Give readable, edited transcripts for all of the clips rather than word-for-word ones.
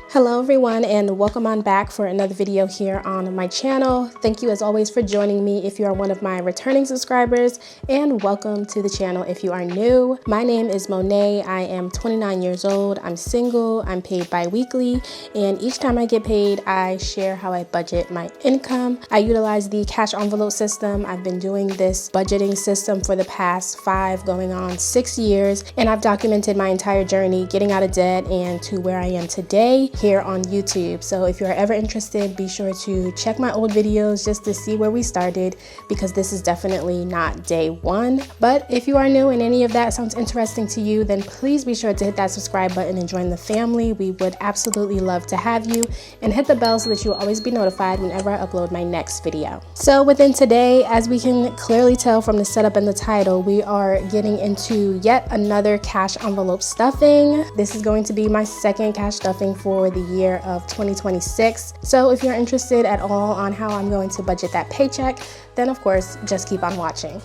Hello everyone, and welcome on back for another video here on my channel. Thank you as always for joining me if you are one of my returning subscribers, and welcome to the channel if you are new. My name is Monet. I am 29 years old. I'm single. I'm paid bi-weekly, and each time I get paid, I share how I budget my income. I utilize the cash envelope system. I've been doing this budgeting system for the past 5 going on 6 years, and I've documented my entire journey getting out of debt and to where I am today here on YouTube. So if you're ever interested, be sure to check my old videos just to see where we started, because this is definitely not day one. But if you are new and any of that sounds interesting to you, then please be sure to hit that subscribe button and join the family. We would absolutely love to have you, and hit the bell so that you will always be notified whenever I upload my next video. So within today, as we can clearly tell from the setup and the title, we are getting into yet another cash envelope stuffing. This is going to be my second cash stuffing for the year of 2026. So if you're interested at all on how I'm going to budget that paycheck, then of course just keep on watching.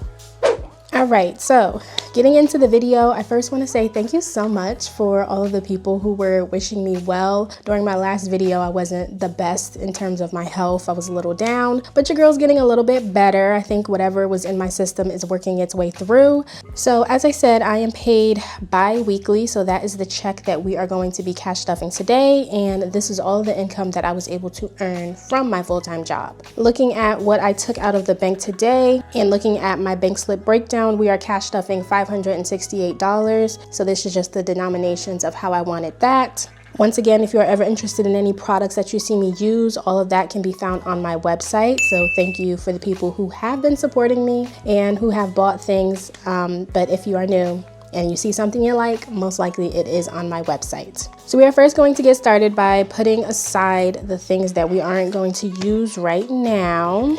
All right, so getting into the video, I first want to say thank you so much for all of the people who were wishing me well. During my last video, I wasn't the best in terms of my health. I was a little down, but your girl's getting a little bit better. I think whatever was in my system is working its way through. So as I said, I am paid bi-weekly, so that is the check that we are going to be cash stuffing today, and this is all the income that I was able to earn from my full-time job. Looking at what I took out of the bank today and looking at my bank slip breakdown, we are cash stuffing $568. So this is just the denominations of how I wanted that. Once again, if you're ever interested in any products that you see me use, all of that can be found on my website. So thank you for the people who have been supporting me and who have bought things. But if you are new and you see something you like, most likely it is on my website. So we are first going to get started by putting aside the things that we aren't going to use right now.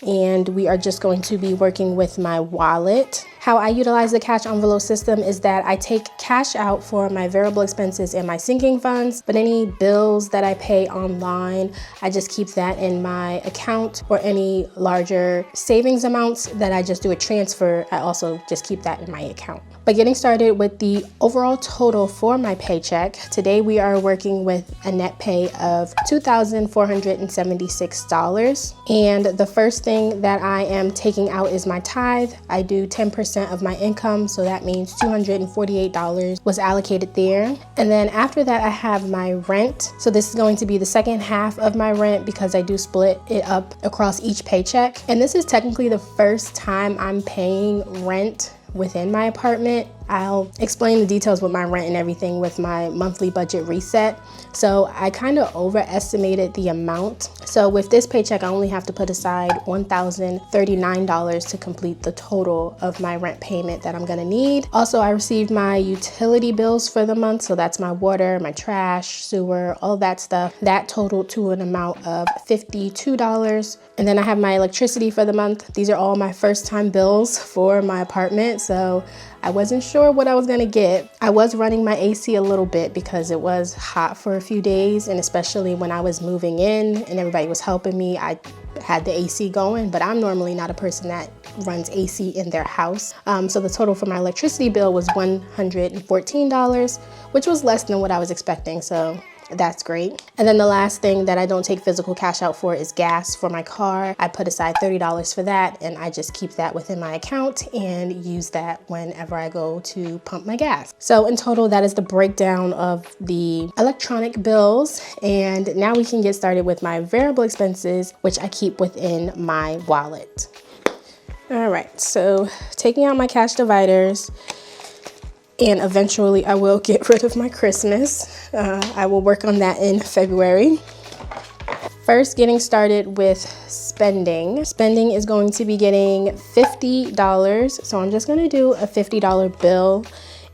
And we are just going to be working with my wallet. How I utilize the cash envelope system is that I take cash out for my variable expenses and my sinking funds, but any bills that I pay online, I just keep that in my account, or any larger savings amounts that I just do a transfer, I also just keep that in my account. But getting started with the overall total for my paycheck, today we are working with a net pay of $2,476. And the first thing that I am taking out is my tithe. I do 10% of my income, so that means $248 was allocated there. And then after that, I have my rent. So this is going to be the second half of my rent, because I do split it up across each paycheck. And this is technically the first time I'm paying rent within my apartment. I'll explain the details with my rent and everything with my monthly budget reset. So I kind of overestimated the amount. So with this paycheck, I only have to put aside $1,039 to complete the total of my rent payment that I'm gonna need. Also, I received my utility bills for the month. So that's my water, my trash, sewer, all that stuff. That totaled to an amount of $52. And then I have my electricity for the month. These are all my first time bills for my apartment. So I wasn't sure what I was gonna get. I was running my AC a little bit because it was hot for a few days, and especially when I was moving in and everybody was helping me, I had the AC going, but I'm normally not a person that runs AC in their house. So the total for my electricity bill was $114, which was less than what I was expecting. So that's great. And then the last thing that I don't take physical cash out for is gas for my car. I put aside $30 for that, and I just keep that within my account and use that whenever I go to pump my gas. So in total, that is the breakdown of the electronic bills. And now we can get started with my variable expenses, which I keep within my wallet. All right, so taking out my cash dividers, and eventually I will get rid of my Christmas. I will work on that in February. First, getting started with spending. Spending is going to be getting $50. So I'm just gonna do a $50 bill.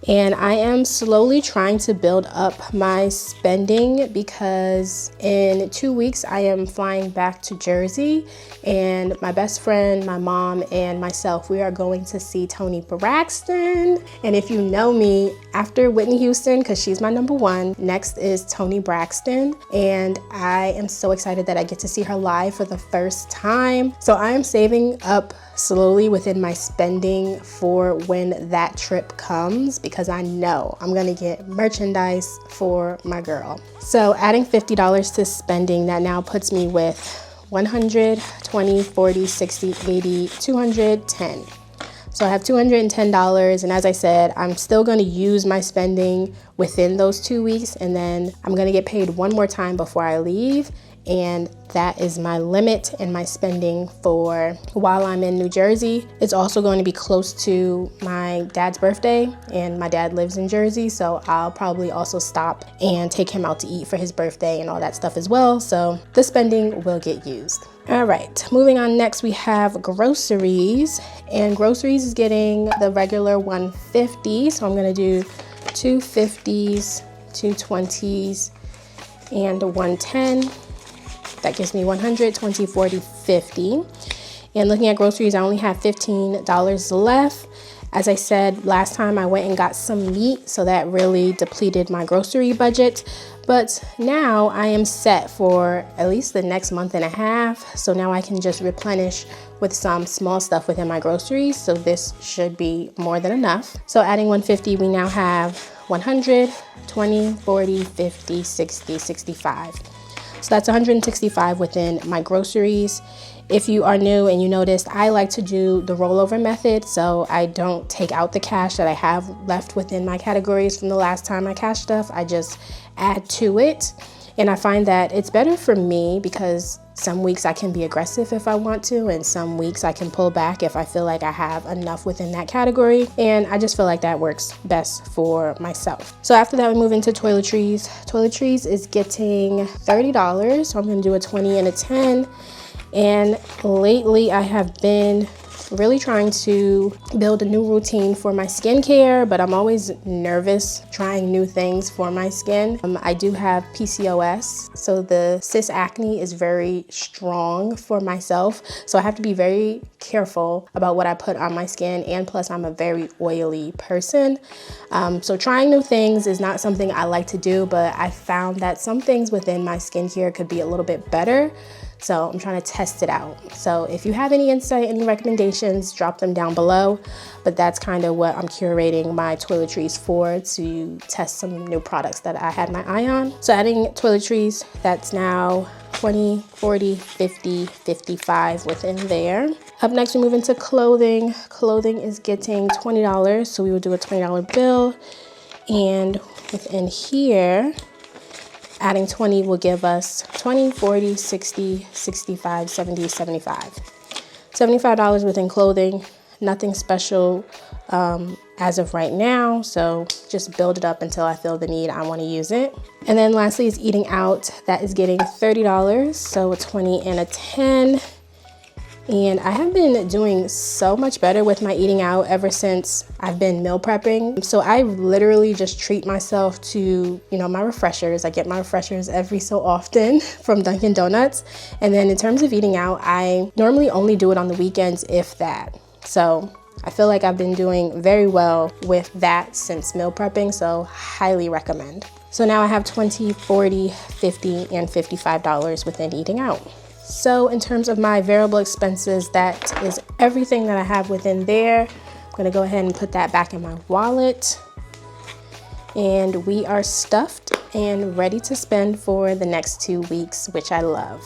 And I am slowly trying to build up my spending because in 2 weeks I am flying back to Jersey, and my best friend, my mom, and myself, we are going to see Toni Braxton. And if you know me, after Whitney Houston, because she's my number one, next is Toni Braxton. And I am so excited that I get to see her live for the first time. So I am saving up slowly within my spending for when that trip comes, because I know I'm gonna get merchandise for my girl. So adding $50 to spending, that now puts me with 100, 20, 40, 60, 80, 210. So I have $210, and as I said, I'm still gonna use my spending within those 2 weeks, and then I'm gonna get paid one more time before I leave. And that is my limit in my spending for while I'm in New Jersey. It's also going to be close to my dad's birthday, and my dad lives in Jersey, so I'll probably also stop and take him out to eat for his birthday and all that stuff as well. So the spending will get used. All right, moving on, next we have groceries, and groceries is getting the regular $150. So I'm gonna do two 50s, two 20s, and a 110. That gives me 100, 20, 40, 50. And looking at groceries, I only have $15 left. As I said, last time I went and got some meat, so that really depleted my grocery budget. But now I am set for at least the next month and a half. So now I can just replenish with some small stuff within my groceries. So this should be more than enough. So adding 150, we now have 100, 20, 40, 50, 60, 65. So that's 165 within my groceries. If you are new and you noticed, I like to do the rollover method, so I don't take out the cash that I have left within my categories from the last time I cashed stuff. I just add to it. And I find that it's better for me because some weeks I can be aggressive if I want to, and some weeks I can pull back if I feel like I have enough within that category. And I just feel like that works best for myself. So after that, we move into toiletries. Toiletries is getting $30. So I'm gonna do a 20 and a 10. And lately I have been really trying to build a new routine for my skincare, but I'm always nervous trying new things for my skin. I do have PCOS, so the cis acne is very strong for myself. So I have to be very careful about what I put on my skin, and plus I'm a very oily person. So trying new things is not something I like to do, but I found that some things within my skincare could be a little bit better. So I'm trying to test it out. So if you have any insight, any recommendations, drop them down below. But that's kind of what I'm curating my toiletries for, to test some new products that I had my eye on. So adding toiletries, that's now 20, 40, 50, 55 within there. Up next, we move into clothing. Clothing is getting $20. So we will do a $20 bill. And within here, adding 20 will give us 20, 40, 60, 65, 70, 75. $75 within clothing, nothing special as of right now. So just build it up until I feel the need, I want to use it. And then lastly is eating out. That is getting $30. So a 20 and a 10. And I have been doing so much better with my eating out ever since I've been meal prepping. So I literally just treat myself to, my refreshers. I get my refreshers every so often from Dunkin' Donuts. And then in terms of eating out, I normally only do it on the weekends, if that. So I feel like I've been doing very well with that since meal prepping, so highly recommend. So now I have 20, 40, 50, and $55 within eating out. So in terms of my variable expenses, that is everything that I have within there. I'm gonna go ahead and put that back in my wallet. And we are stuffed and ready to spend for the next 2 weeks, which I love.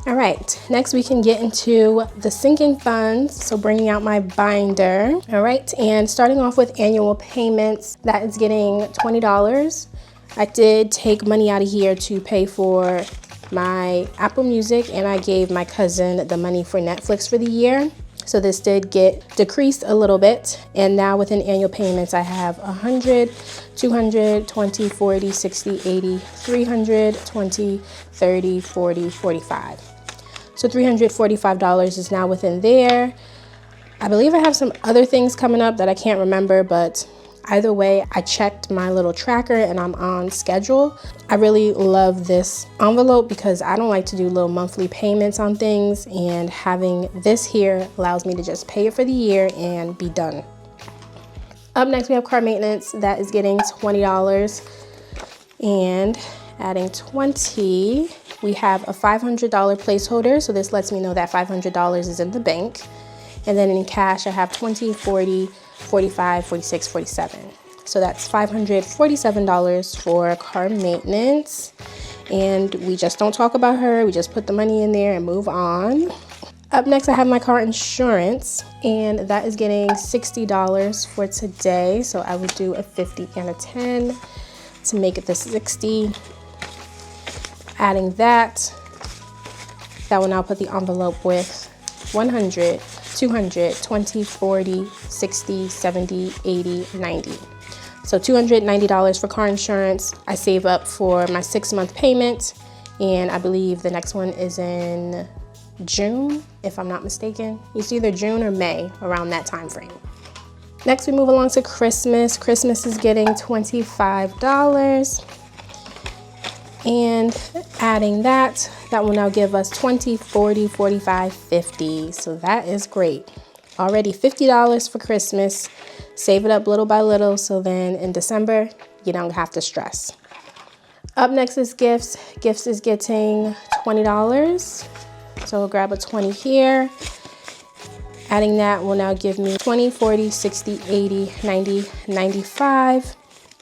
All right, next we can get into the sinking funds. So bringing out my binder. All right, and starting off with annual payments, that is getting $20. I did take money out of here to pay for my Apple Music, and I gave my cousin the money for Netflix for the year. So this did get decreased a little bit. And now within annual payments, I have 100, 200, 20, 40, 60, 80, 300, 20, 30, 40, 45. So $345 is now within there. I believe I have some other things coming up that I can't remember, but Either way, I checked my little tracker and I'm on schedule. I really love this envelope because I don't like to do little monthly payments on things, and having this here allows me to just pay it for the year and be done. Up next, we have car maintenance. That is getting $20, and adding 20, we have a $500 placeholder. So this lets me know that $500 is in the bank. And then in cash, I have 20, 40, 45, 46, 47. So that's $547 for car maintenance. And we just don't talk about her. We just put the money in there and move on. Up next, I have my car insurance, and that is getting $60 for today. So I would do a 50 and a 10 to make it the 60. Adding that will now put the envelope with 100, 200, 20, 40, 60, 70, 80, 90. So $290 for car insurance. I save up for my 6-month payment, and I believe the next one is in June, if I'm not mistaken. It's either June or May, around that time frame. Next, we move along to Christmas. Christmas is getting $25. And adding that will now give us 20, 40, 45, 50. So that is great. Already $50 for Christmas. Save it up little by little, so then in December, you don't have to stress. Up next is gifts. Gifts is getting $20. So we'll grab a 20 here. Adding that will now give me 20, 40, 60, 80, 90, 95.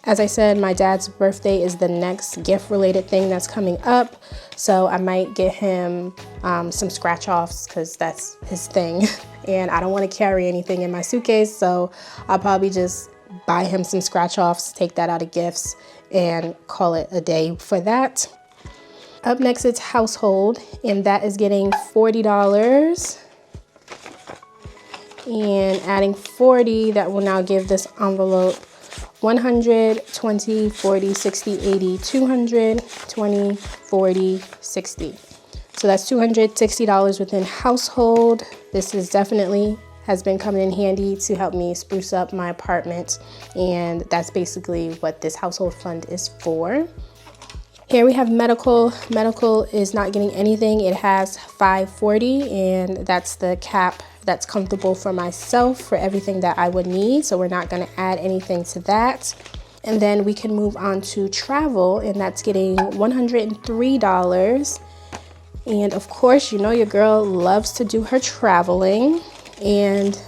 As I said, my dad's birthday is the next gift-related thing that's coming up. So I might get him some scratch-offs because that's his thing. And I don't want to carry anything in my suitcase. So I'll probably just buy him some scratch-offs, take that out of gifts, and call it a day for that. Up next, it's household, and that is getting $40. And adding 40, that will now give this envelope 100, 20, 40, 60, 80, 200, 20, 40, 60. So that's $260 within household. This is definitely has been coming in handy to help me spruce up my apartment. And that's basically what this household fund is for. Here we have medical. Medical is not getting anything. It has $540, and that's the cap that's comfortable for myself for everything that I would need. So we're not going to add anything to that. And then we can move on to travel, and that's getting $103. And of course, you know your girl loves to do her traveling. And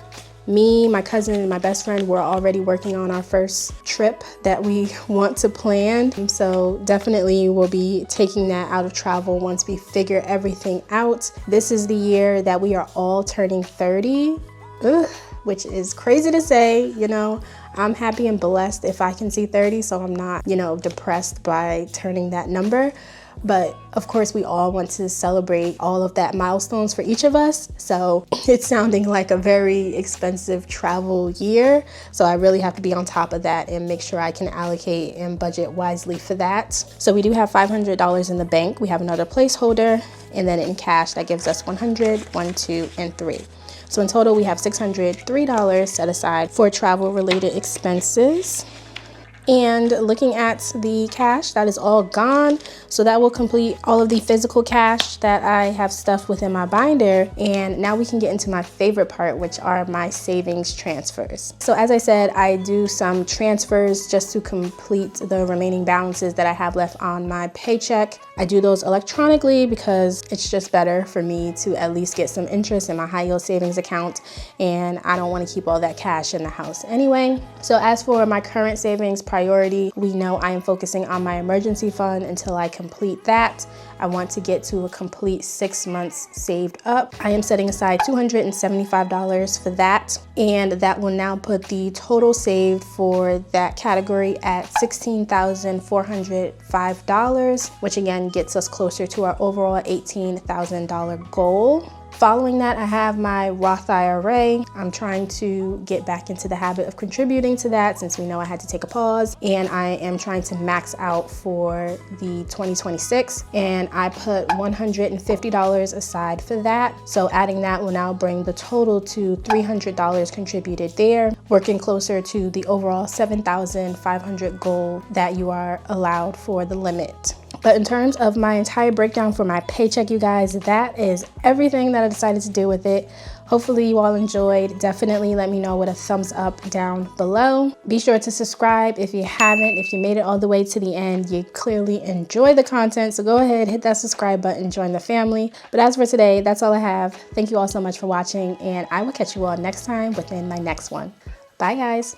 me, my cousin, and my best friend, we're already working on our first trip that we want to plan. So definitely we'll be taking that out of travel once we figure everything out. This is the year that we are all turning 30, which is crazy to say. You know, I'm happy and blessed if I can see 30, so I'm not, you know, depressed by turning that number. But of course, we all want to celebrate all of that milestones for each of us. So it's sounding like a very expensive travel year. So I really have to be on top of that and make sure I can allocate and budget wisely for that. So we do have $500 in the bank. We have another placeholder, and then in cash, that gives us 100, 1, 2, and 3. So in total, we have $603 set aside for travel related expenses. And looking at the cash, that is all gone. So that will complete all of the physical cash that I have stuffed within my binder. And now we can get into my favorite part, which are my savings transfers. So as I said, I do some transfers just to complete the remaining balances that I have left on my paycheck. I do those electronically because it's just better for me to at least get some interest in my high yield savings account. And I don't want to keep all that cash in the house anyway. So as for my current savings priority, we know I am focusing on my emergency fund until I complete that. I want to get to a complete 6 months saved up. I am setting aside $275 for that, and that will now put the total saved for that category at $16,405, which again gets us closer to our overall $18,000 goal. Following that, I have my Roth IRA. I'm trying to get back into the habit of contributing to that since we know I had to take a pause, and I am trying to max out for the 2026, and I put $150 aside for that. So adding that will now bring the total to $300 contributed there, working closer to the overall 7,500 goal that you are allowed for the limit. But in terms of my entire breakdown for my paycheck, you guys, that is everything that I decided to do with it. Hopefully you all enjoyed. Definitely let me know with a thumbs up down below. Be sure to subscribe if you haven't. If you made it all the way to the end, you clearly enjoy the content. So go ahead, hit that subscribe button, join the family. But as for today, that's all I have. Thank you all so much for watching, and I will catch you all next time within my next one. Bye, guys.